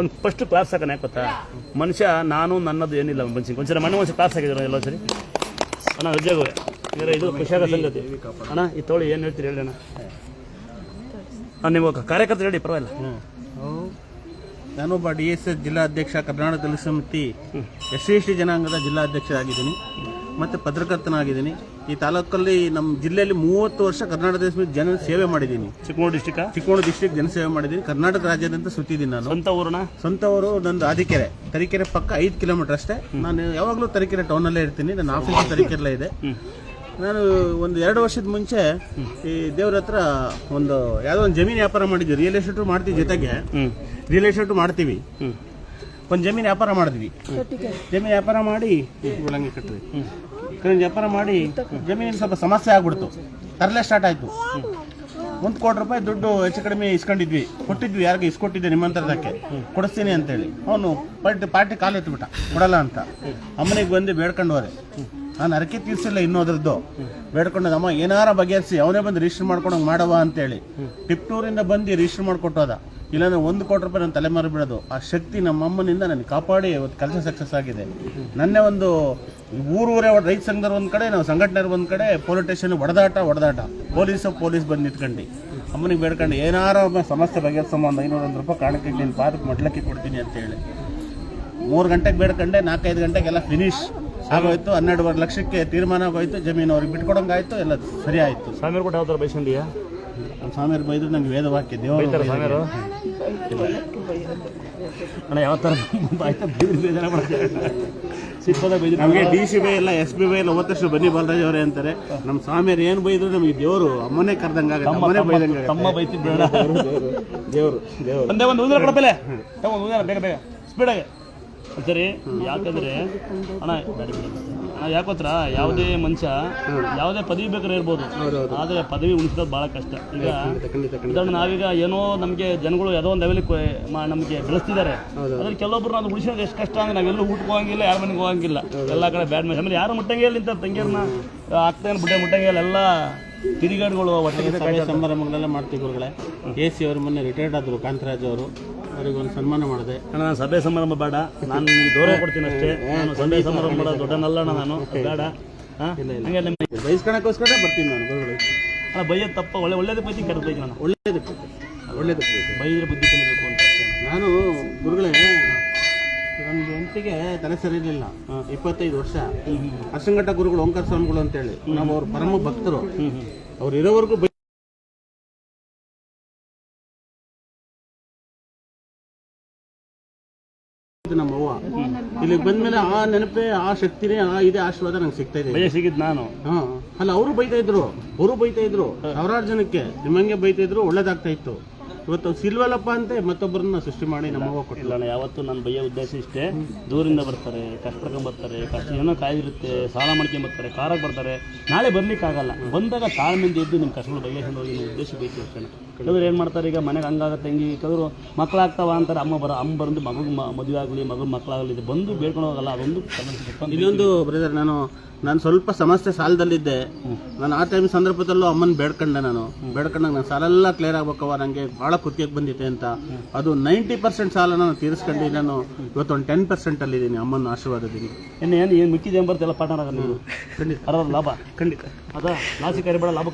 ಒಂದು first class ಹಾಕೋಣ ಯಾಕೆ ಗೊತ್ತಾ ಮನುಷ್ಯ ನಾನು ನನ್ನದು ಏನಿಲ್ಲ ಮನುಷ್ಯ ಒಂದ್ಸರಿ ಮನೆ ಒಂದು ಕ್ಲಾಸ್ ಹಾಕಿದ್ರು ಎಲ್ಲ ಸರಿ ಅಣ್ಣ ಉದ್ಯೋಗವೇ ಇದು ಖುಷಿಯಾಗ ಸಂಗತಿ ಅಣ್ಣ ಈ ತೋಳಿ ಏನು ಹೇಳ್ತೀರಿ ಹೇಳಿ ಅಣ್ಣ ನೀವು ಕಾರ್ಯಕರ್ತ ಹೇಳಿ ಪರವಾಗಿಲ್ಲ. ನಾನೊಬ್ಬ DSS ಜಿಲ್ಲಾಧ್ಯಕ್ಷ ಕರ್ನಾಟಕ ದಲಿತ ಸಮಿತಿ SC/ST ಜನಾಂಗದ ಜಿಲ್ಲಾಧ್ಯಕ್ಷರಾಗಿದ್ದೀನಿ ಮತ್ತು ಪತ್ರಕರ್ತನಾಗಿದ್ದೀನಿ. ಈ ತಾಲೂಕಲ್ಲಿ ನಮ್ಮ ಜಿಲ್ಲೆಯಲ್ಲಿ 30 ವರ್ಷ ಕರ್ನಾಟಕ ದಲಿತ ಸಮಿತಿ ಜನ ಸೇವೆ ಮಾಡಿದ್ದೀನಿ. ಚಿಕ್ಕಮಗಳೂರು ಡಿಸ್ಟ್ರಿಕ್ಟ್ ಜನಸೇವೆ ಮಾಡಿದ್ದೀನಿ. ಕರ್ನಾಟಕ ರಾಜ್ಯಾದ್ಯಂತ ಸುತ್ತಿದ್ದೀನಿ. ನಾನು ಸ್ವಂತ ಊರು ನಂದು ಆದಿಕೆರೆ, ತರೀಕೆರೆ ಪಕ್ಕ 5 ಕಿಲೋಮೀಟರ್ ಅಷ್ಟೇ. ನಾನು ಯಾವಾಗಲೂ ತರೀಕೆರೆ ಟೌನಲ್ಲೇ ಇರ್ತೀನಿ. ನನ್ನ ಆಫೀಸ್ ತರೀಕೆರೆಲ್ಲೇ ಇದೆ. ನಾನು ಒಂದು 2 ವರ್ಷದ ಮುಂಚೆ ಈ ದೇವ್ರ ಹತ್ರ ಯಾವುದೋ ಒಂದು ಜಮೀನು ವ್ಯಾಪಾರ ಮಾಡಿದ್ವಿ. ರಿಯಲ್ ಎಸ್ಟೇಟ್ ಮಾಡ್ತೀವಿ, ಜೊತೆಗೆ ರಿಯಲ್ ಎಸ್ಟೇಟ್ ಮಾಡ್ತೀವಿ. ಒಂದು ಜಮೀನು ವ್ಯಾಪಾರ ಮಾಡಿದ್ವಿ. ಜಮೀನು ವ್ಯಾಪಾರ ಮಾಡಿ ಉಳ್ಳಂಗಿ ಕಟ್ಟಿದ್ವಿ. ವ್ಯಾಪಾರ ಮಾಡಿ ಜಮೀನಿಗೆ ಸ್ವಲ್ಪ ಸಮಸ್ಯೆ ಆಗ್ಬಿಡ್ತು. ತರಲೆ ಸ್ಟಾರ್ಟ್ ಆಯಿತು. 1 ಕೋಟಿ ರೂಪಾಯಿ ದುಡ್ಡು ಹೆಚ್ಚು ಕಡಿಮೆ ಇಸ್ಕೊಂಡಿದ್ವಿ. ಕೊಟ್ಟಿದ್ವಿ, ಯಾರಿಗೆ ಇಸ್ಕೊಟ್ಟಿದ್ದೆ ನಿಮ್ಮಂತರದಕ್ಕೆ ಕೊಡಿಸ್ತೀನಿ ಅಂತೇಳಿ. ಅವನು ಪಾರ್ಟಿ ಕಾಲು ಎತ್ಬಿಟ್ಟ, ಕೊಡಲ್ಲ ಅಂತ. ಅಮ್ಮನಿಗೆ ಬಂದು ಬೇಡ್ಕೊಂಡು ಹೋದೆ. ನಾನು ಅರಕೆ ತೀರ್ಸಿಲ್ಲ ಇನ್ನೂ ಅದ್ರದ್ದು. ಬೇಡ್ಕೊಂಡದ ಅಮ್ಮ ಏನಾರ ಬಗೆಹರಿಸಿ ಅವನೇ ಬಂದು ರಿಜಿಸ್ಟರ್ ಮಾಡ್ಕೊಂಡಂಗೆ ಮಾಡವ ಅಂತೇಳಿ ಟಿಪ್ಟೂರಿಂದ ಬಂದು ರಿಜಿಸ್ಟರ್ ಮಾಡ್ಕೊಟ್ಟೋದ. ಇಲ್ಲಾಂದ್ರೆ 1 ಕೋಟಿ ರೂಪಾಯಿ ನನ್ನ ತಲೆಮಾರು ಬಿಡೋದು. ಆ ಶಕ್ತಿ ನಮ್ಮ ಅಮ್ಮನಿಂದ ನನಗೆ ಕಾಪಾಡಿ ಇವತ್ತು ಕೆಲಸ ಸಕ್ಸಸ್ ಆಗಿದೆ. ನನ್ನೇ ಒಂದು ಊರೇ ರೈತ ಸಂಘದವ್ರು ಒಂದು ಕಡೆ, ನಾವು ಸಂಘಟನೆಯವ್ರು ಒಂದು ಕಡೆ, ಪೊಲೀಸ್ ಸ್ಟೇಷನ್ ಹೊಡೆದಾಟ ಪೊಲೀಸ್ ಬಂದು ನಿಂತ್ಕೊಂಡು ಅಮ್ಮನಿಗೆ ಬೇಡ್ಕೊಂಡು ಏನಾರ ಸಮಸ್ಯೆ ಬಗೆಹರಿಸಮ್ಮ, ಒಂದು 500 ರೂಪಾಯಿ ಕಾರಣಕ್ಕೆ ನೀನು ಪಾದಕ್ಕೆ ಮಡ್ಲಕ್ಕೆ ಕೊಡ್ತೀನಿ ಅಂತೇಳಿ 3 ಗಂಟೆಗೆ ಬೇಡ್ಕೊಂಡೆ. 4-5 ಗಂಟೆಗೆಲ್ಲ ಫಿನಿಶ್ ಆಗೋಯ್ತು. 12.5 ಲಕ್ಷಕ್ಕೆ ತೀರ್ಮಾನ ಆಗೋಯ್ತು. ಜಮೀನು ಅವ್ರಿಗೆ ಬಿಟ್ಕೊಡಂಗಾಯ್ತು. ಎಲ್ಲ ಸರಿ ಆಯ್ತು. ಸ್ವಾಮಿಯವ್ರು ಕೂಡ ಯಾವ ಥರ ಬಯಸ್ಕೊಂಡಿಯಾ? ಸ್ವಾಮಿಯವ್ರು ಬೈದ್ರು ನಂಗೆ ವೇದ ವಾಕ್ಯ ದೇವರು ಸ್ವಾಮಿಯವರು ಅಣ್ಣ ಯಾವ ಥರ ನಮಗೆ DC ಬೈ ಎಲ್ಲ SB ಬೈ ಎಲ್ಲ 9 ಬನ್ನಿ ಬಾಲರಾಜ್ ಅವರೇ ಅಂತಾರೆ. ನಮ್ಮ ಸ್ವಾಮಿಯರು ಏನು ಬೈದ್ರು ನಮಗೆ ದೇವರು ಅಮ್ಮನೇ ಕರೆದಂಗಾಗುತ್ತೆ. ಅಮ್ಮನೇ ಬೈದಂಗಾಗುತ್ತೆ. ತಮ್ಮ ಬೈತಿದ್ಬೇಡ ದೇವರು ಒಂದೇ ಒಂದು ಕೊಡಬೇಲೆ ಬೇಗ ಸ್ಪೀಡಾಗೆ ಸರಿ. ಯಾಕಂದ್ರೆ ಅಣ್ಣ ಯಾಕೋತ್ರ ಯಾವುದೇ ಮನುಷ್ಯ ಯಾವುದೇ ಪದವಿ ಬೇಕಾದ್ರೆ ಇರ್ಬೋದು, ಆದರೆ ಪದವಿ ಉಳಿಸೋದು ಭಾಳ ಕಷ್ಟ. ಈಗ ಉದಾಹರಣೆ ನಾವೀಗ ಏನೋ ನಮಗೆ ಜನಗಳು ಯಾವುದೋ ಒಂದು ಲೆವೆಲಿಗೆ ನಮಗೆ ಬೆಳೆಸ್ತಿದ್ದಾರೆ. ಅದ್ರಲ್ಲಿ ಕೆಲವೊಬ್ರು ನಾವು ಉಳಿಸೋದು ಎಷ್ಟು ಕಷ್ಟ ಅಂದ್ರೆ ನಾವೆಲ್ಲೂ ಊಟಕ್ಕೆ ಹೋಗಂಗಿಲ್ಲ, ಯಾರ ಮನೆಗೆ ಹೋಗಂಗಿಲ್ಲ, ಎಲ್ಲ ಕಡೆ ಬ್ಯಾಡ್ ಮ್ಯಾಚ್. ಆಮೇಲೆ ಯಾರು ಮುಟ್ಟಂಗೆ ಇಲ್ಲ ಇಂಥ ತಂಗಿಯರನ್ನ ಆಗ್ತಾನೆ ಮುಟ್ಟಂಗೆ ಇಲ್ಲ. ಎಲ್ಲ ತಿರುಗಾಡುಗಳು ಒಟ್ಟಿಗೆ ಸಭೆ ಸಮಾರಂಭಗಳೆಲ್ಲ ಮಾಡ್ತೀವಿ ಗುರುಗಳೇ. AC ಅವರು ಮೊನ್ನೆ ರಿಟೈರ್ಡ್ ಆದರು, ಕಾಂತರಾಜ್ ಅವರು. ಅವರಿಗೆ ಒಂದು ಸನ್ಮಾನ ಮಾಡಿದೆ. ಅಣ್ಣ ನಾನು ಸಭೆ ಸಮಾರಂಭ ಬೇಡ, ನಾನು ನಿಮಗೆ ಗೌರವ ಕೊಡ್ತೀನಿ ಅಷ್ಟೇ. ನಾನು ಸಭೆ ಸಮಾರಂಭ ಬೇಡ, ದೊಡ್ಡನಲ್ಲ ನಾನು, ಬೇಡ. ಹಂಗೆ ಬಯಸ್ಕೊಳಕ್ಕೋಸ್ಕರ ಬರ್ತೀನಿ ನಾನು ಗುರುಗಳು. ಅಣ್ಣ ಬೈಯೋದು ತಪ್ಪ, ಒಳ್ಳೇದಕ್ಕೆ ಬೈತೀನಿ, ಕೆಟ್ಟದ್ದು ಬೈತೀನಿ. ನಾನು ಒಳ್ಳೇದಕ್ಕೆ ಬೈದ್ರೆ ಬುದ್ಧಿ ಕಲಿಬೇಕು ಅಂತ. ನಾನು ಗುರುಗಳೇ ನನ್ನ ಹೆಂಡತಿಗೆ ತಲೆ ಸರಿ ಇರಲಿಲ್ಲ. 25 ವರ್ಷ. ಅರ್ಶಂಘಟ್ಟ ಗುರುಗಳು ಓಂಕಾರ ಸ್ವಾಮಿಗಳು ಅಂತೇಳಿ ನಾವು ಅವ್ರ ಪರಮ ಭಕ್ತರು. ಅವ್ರು ಇರೋವರೆಗೂ ನಮ್ಮವ್ವ ಇಲ್ಲಿಗೆ ಬಂದ್ಮೇಲೆ ಆ ನೆನಪೇ, ಆ ಶಕ್ತಿನೇ, ಇದೇ ಆಶೀರ್ವಾದ ನಂಗೆ ಸಿಗ್ತಾ ಇದೆ. ಸಿಗಿದ್ ನಾನು ಅಲ್ಲ, ಅವರು ಬೈತಾ ಇದ್ರು ಸಾವಿರಾರು ಜನಕ್ಕೆ. ನಿಮ್ಮಂಗೆ ಬೈತಾ ಇದ್ರು, ಒಳ್ಳೇದಾಗ್ತಾ ಇತ್ತು. ಇವತ್ತು ಸಿಲ್ವಲ್ಲಪ್ಪ ಅಂತ ಮತ್ತೊಬ್ಬರನ್ನ ಸೃಷ್ಟಿ ಮಾಡಿ ನಮ್ಮವ್ವ ಕೊಟ್ಟಿಲ್ಲ. ನಾನು ಯಾವತ್ತೂ ನಾನು ಬೈಯೋ ಉದ್ದೇಶ ಇಷ್ಟೇ. ದೂರಿಂದ ಬರ್ತಾರೆ, ಕಷ್ಟ ಬರ್ತಾರೆ, ಕಷ್ಟ ಏನೋ ಕಾಯಿರುತ್ತೆ, ಸಾಲ ಮಾಡ್ಕೊಂಬರ್ತಾರೆ, ಕಾರಾಗಿ ಬರ್ತಾರೆ. ನಾಳೆ ಬರ್ಲಿಕ್ಕಾಗಲ್ಲ. ಬಂದಾಗ ತಾಳ್ಮೆಯಿಂದ ಇದ್ದು ನಿಮ್ಮ ಕಷ್ಟಗಳು ಬಗೆಹರಿಸ್ಕೊಂಡು ಹೋಗಿ ನಿಮ್ಮ ಉದ್ದೇಶ ಬೇಕು ಅಷ್ಟೇ. ಕೆಲವರು ಏನು ಮಾಡ್ತಾರೆ, ಈಗ ಮನೆಗೆ ಹಂಗಾಗತ್ತೆ, ಹಿಂಗೆ ಕೆಲವರು ಮಕ್ಕಳಾಗ್ತಾವ ಅಂತಾರೆ. ಅಮ್ಮ ಬಂದು ಮಗು ಮದುವೆ ಆಗಲಿ, ಮಕ್ಕಳಾಗಲಿ, ಇದು ಬಂದು ಬೇಡ್ಕೊಂಡು ಹೋಗಲ್ಲ. ಅದೊಂದು ಇನ್ನೊಂದು ಬ್ರದರ್, ನಾನು ಸ್ವಲ್ಪ ಸಮಸ್ಯೆ ಸಾಲದಲ್ಲಿದ್ದೆ. ನಾನು ಆ ಟೈಮ್ ಸಂದರ್ಭದಲ್ಲೂ ಅಮ್ಮನ ಬೇಡ್ಕೊಂಡೆ. ಬೇಡ್ಕೊಂಡಾಗ ನನ್ನ ಸಾಲ ಎಲ್ಲ ಕ್ಲಿಯರ್ ಆಗ್ಬೇಕವ, ನನಗೆ ಭಾಳ ಕುತ್ತಿಗೆ ಬಂದಿದೆ ಅಂತ. ಅದು 90% ಸಾಲ ನಾನು ತೀರಿಸ್ಕೊಂಡು ನಾನು ಇವತ್ತು ಒಂದು 10% ಅಲ್ಲಿದ್ದೀನಿ. ಅಮ್ಮನ ಆಶೀರ್ವಾದದ್ದೀನಿ. ಏನು ಮಿಕ್ಕಿದೆ ಬರ್ತಿಲ್ಲ ಪಾಠ ನೀವು ಖಂಡಿತ ಲಾಭ ಖಂಡಿತ ಅದ ಲಾಸಿ ಕರಿಬೇಡ ಲಾಭ